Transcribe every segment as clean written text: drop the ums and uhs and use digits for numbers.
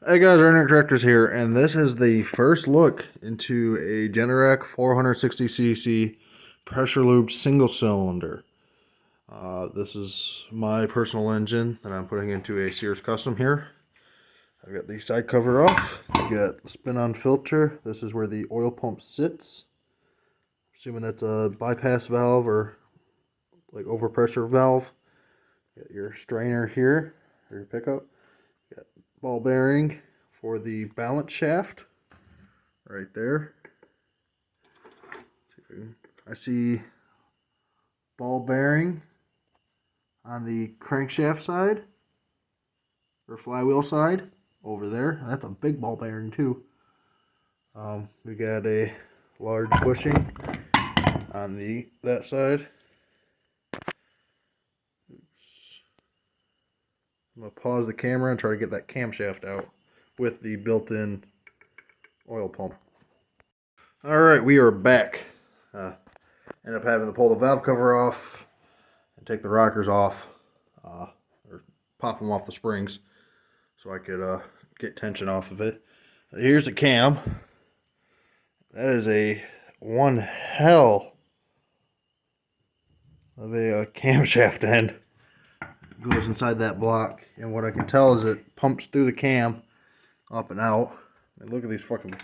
Hey guys, Generac Tractors here, and this is the first look into a Generac 460cc pressure lube single cylinder. This is my personal engine that I'm putting into a Sears Custom here. I've got the side cover off. I've got the spin-on filter. This is where the oil pump sits. Assuming that's a bypass valve or like overpressure valve. Got your strainer here, or your pickup. Got ball bearing for the balance shaft right there. I see ball bearing on the crankshaft side or flywheel side over there. That's a big ball bearing too. We got a large bushing on that side. I'm going to pause the camera and try to get that camshaft out with the built-in oil pump. Alright, we are back. End up having to pull the valve cover off and take the rockers off, or pop them off the springs so I could get tension off of it. Here's the cam. That is one hell of a camshaft end. Goes inside that block, and what I can tell is it pumps through the cam up and out. And look at look at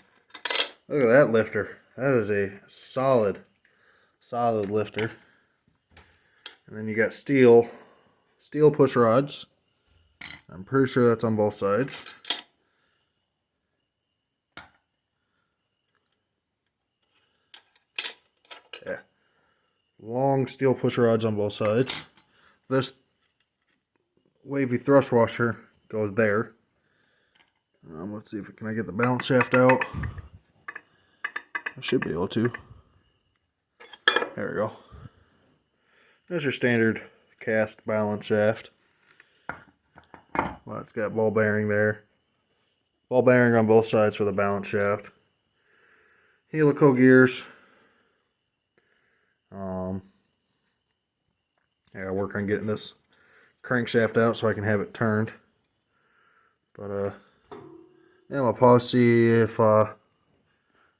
that lifter. That is a solid lifter. And then you got steel push rods. I'm pretty sure that's on both sides. Yeah, long steel push rods on both sides. This wavy thrust washer goes there. Let's see if can I get the balance shaft out. I should be able to. There we go. There's your standard cast balance shaft. Well, it's got ball bearing there. Ball bearing on both sides for the balance shaft. Helical gears. I gotta work on getting this crankshaft out so I can have it turned. But yeah, I'll pause see if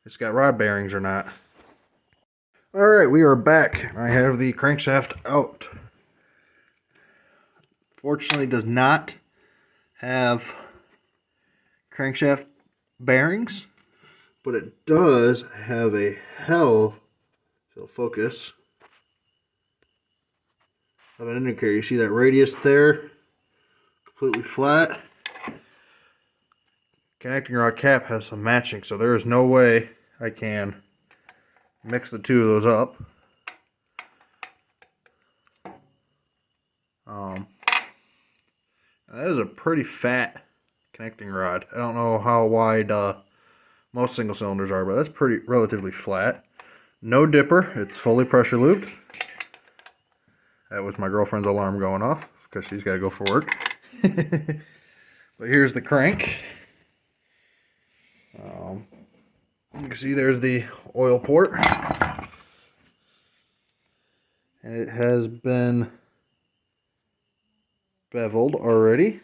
it's got rod bearings or not. Alright, we are back. I have the crankshaft out. Fortunately, it does not have crankshaft bearings, but it does have a hell of focus of an indicator. You see that radius there? Completely flat. Connecting rod cap has some matching, so there is no way I can mix the two of those up. That is a pretty fat connecting rod. I don't know how wide most single cylinders are, but that's relatively flat. No dipper. It's fully pressure lubed. That was my girlfriend's alarm going off because she's got to go for work. But here's the crank. You can see there's the oil port. And it has been beveled already.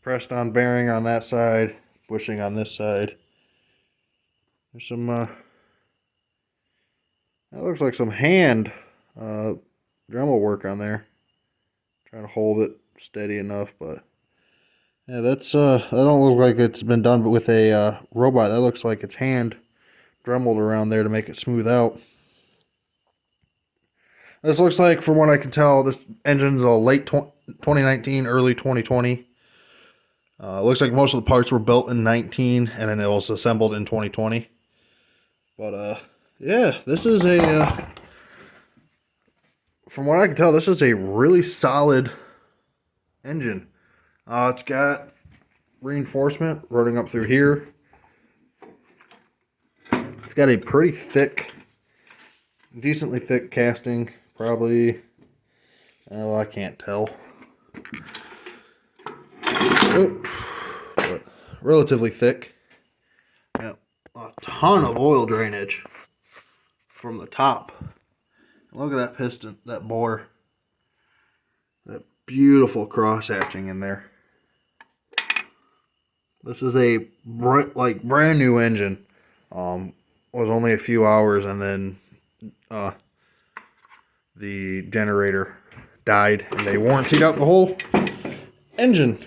Pressed on bearing on that side, bushing on this side. There's some, that looks like some hand Dremel work on there. Trying to hold it steady enough, but yeah, that don't look like it's been done with a robot. That looks like it's hand dremeled around there to make it smooth out. This looks like, from what I can tell, this engine's a late 2019, early 2020. It looks like most of the parts were built in 19, and then it was assembled in 2020. But yeah, this is from what I can tell, this is a really solid engine. It's got reinforcement running up through here. It's got a pretty thick, decently thick casting. Probably, well, I can't tell. But relatively thick. Got a ton of oil drainage from the top. Look at that piston, that bore. That beautiful cross hatching in there. This is a brand new engine. Was only a few hours, and then the generator died, and they warrantied out the whole engine.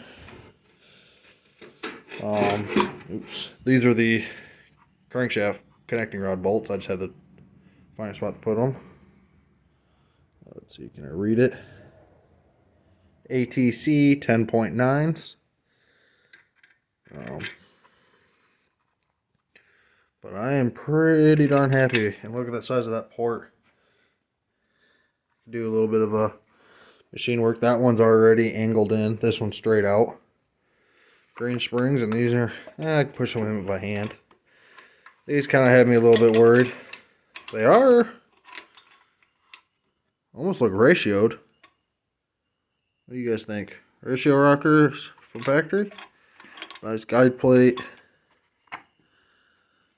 Oops. These are the crankshaft connecting rod bolts. I just had to find a spot to put them. Let's see, can I read it? ATC 10.9s. But I am pretty darn happy. And look at the size of that port. Do a little bit of a machine work. That one's already angled in. This one's straight out. Green springs, and these are, I can push them in by hand. These kind of have me a little bit worried. They are almost look ratioed. What do you guys think? Ratio rockers from factory. Nice guide plate.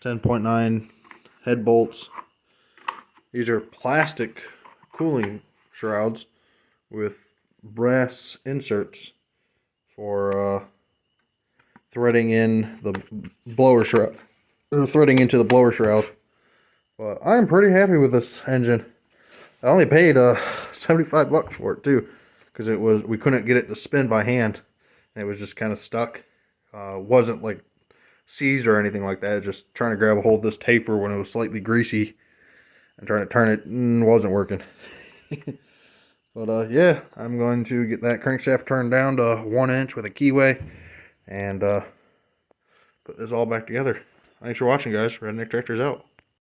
10.9 head bolts. These are plastic cooling shrouds with brass inserts for threading in the blower shroud, or threading into the blower shroud. But I'm pretty happy with this engine. I only paid $75 for it too, because we couldn't get it to spin by hand. And it was just kind of stuck. Wasn't like seized or anything like that. Just trying to grab a hold of this taper when it was slightly greasy, and trying to turn it wasn't working. But yeah, I'm going to get that crankshaft turned down to 1 inch with a keyway, and put this all back together. Thanks for watching, guys. Redneck Tractors out.